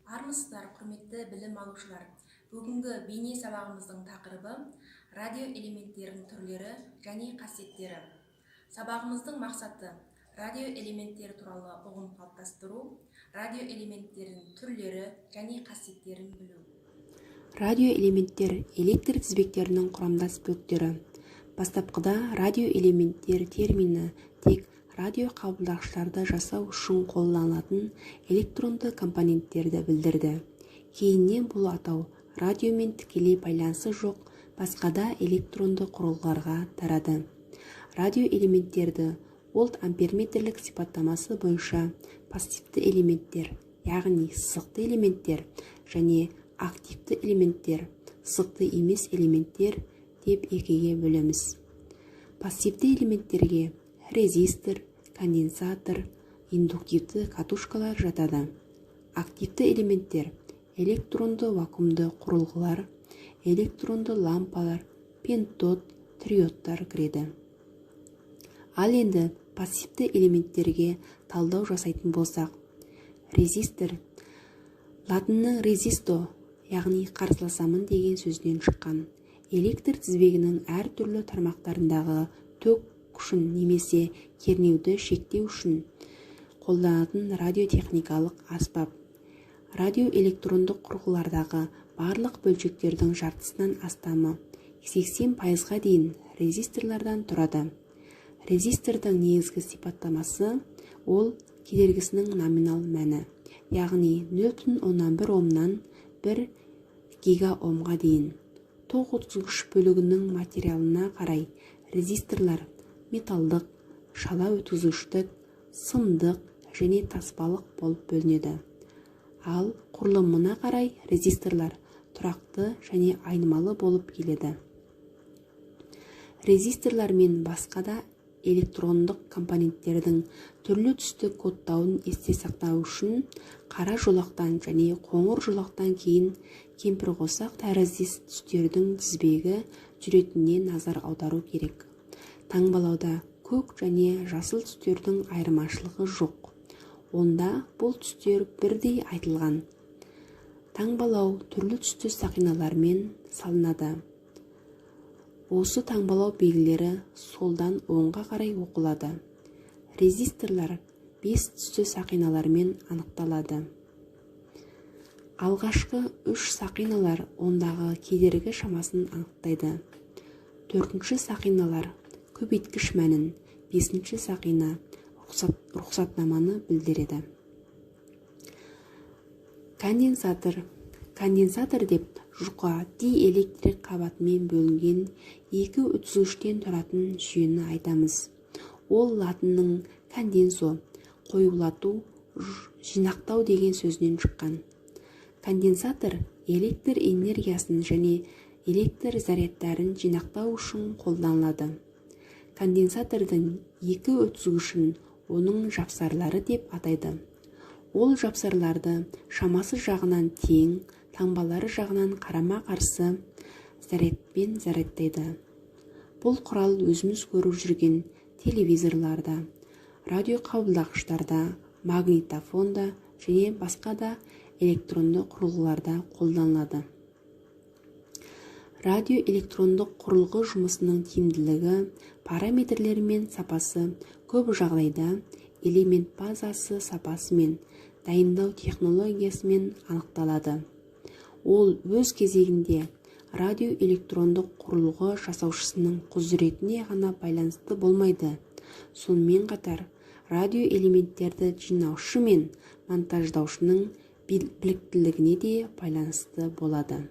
Армысыздар, құрметті білім алушылар. Бүгінгі бейне сабағымыздың тақырыбы радио элементтерінің түрлері және қасиеттері. Сабағымыздың мақсаты радио элементтері туралы ұғым қалыптастыру, радио элементтерінің түрлері және қасиеттерін білу. Радио элементтер электр тізбектерінің құрамдас бөліктері. Бастапқыда радио элементтер термині тек радио қабылдағыштарды жасау үшін қолданылатын электронды компоненттерді білдірді. Кейіннен бұл атау радиомен тікелей байланысы жоқ басқада электронды құрылғыларға тарады. Радио элементтерді вольт-амперметрлік сипаттамасы бойынша пассивті элементтер, яғни сызықты элементтер және активті элементтер, сызықты емес элементтер деп екіге бөлеміз. Пассивті элементтерге резистор, конденсатор, индуктивті катушкалар жатады. Активті элементтер электронды вакуумды құрылғылар, электронды лампалар, пентод, триодтар кіреді. Ал енді пассивті элементтерге талдау жасайтын болсақ, резистор латынның резисто, яғни қарсыласамын деген сөзінен шыққан. Электр тізбегінің әр түрлі тармақтарындағы ток күшін немесе кернеуді шектеу үшін қолданатын радиотехникалық аспап. Радиоэлектрондық құрылғылардағы барлық бөлшектердің жартысынан астамы 80%-ға дейін резисторлардан тұрады. Резистордың негізгі сипаттамасы ол кедергісінің номинал мәні, яғни 0,1 омнан 1 гигаомға дейін. Ток өткізгіш бөлігінің материалына қарай резисторлар металдық, шала өткізгіштік, сымдық және таспалық болып бөлінеді. Ал құрылымына қарай резисторлар тұрақты және айнымалы болып келеді. Резисторлар мен басқа да электрондық компоненттердің түрлі түсті кодтауын есте сақтау үшін қара жолақтан және қоңыр жолақтан кейін кемпірқосақ тәріздес түстердің тізбегі жүретініне назар аудару керек. Таңбалауда көк және жасыл түстердің айырмашылығы жоқ. Онда бұл түстер бірдей айтылған. Таңбалау түрлі түсті сақиналармен салынады. Осы таңбалау белгілері солдан оңға қарай оқылады. Резисторлар 5 түсті сақиналармен анықталады. Алғашқы 3 сақиналар ондағы кедергі шамасын анықтайды. 4-ші сақиналар көбейткіш мәнін, 5-ші сақина рұқсатнаманы білдіреді. Конденсатор деп жұқа диэлектрик қабатымен бөлінген екі өткізгіштен тұратын жүйені айтамыз. Ол латынның конденсо, қоюлату, жинақтау деген сөзінен шыққан. Конденсатор электр энергиясын және электр зарядтарын жинақтау үшін қолданылады. Конденсатордың екі өткізгішін оның жапсарлары деп атайды. Ол жапсарларды шамасы жағынан тең, таңбалары жағынан қарама-қарсы зарядпен зарядтайды. Бұл құрал өзіміз көріп жүрген телевизорларда, радиоқабылдағыштарда, магнитофонда және басқа да электронды құрылғыларда қолданылады. Радиоэлектрондық құрылғы жұмысының тиімділігі, параметрлері мен сапасы көп жағдайда элемент базасы сапасымен, дайындау технологиясымен анықталады. Ол өз кезегінде радиоэлектрондық құрылғы жасаушысының құзыретіне ғана байланысты болмайды. Сонымен қатар радиоэлементтерді жинаушы мен монтаждаушының біліктілігіне де байланысты болады.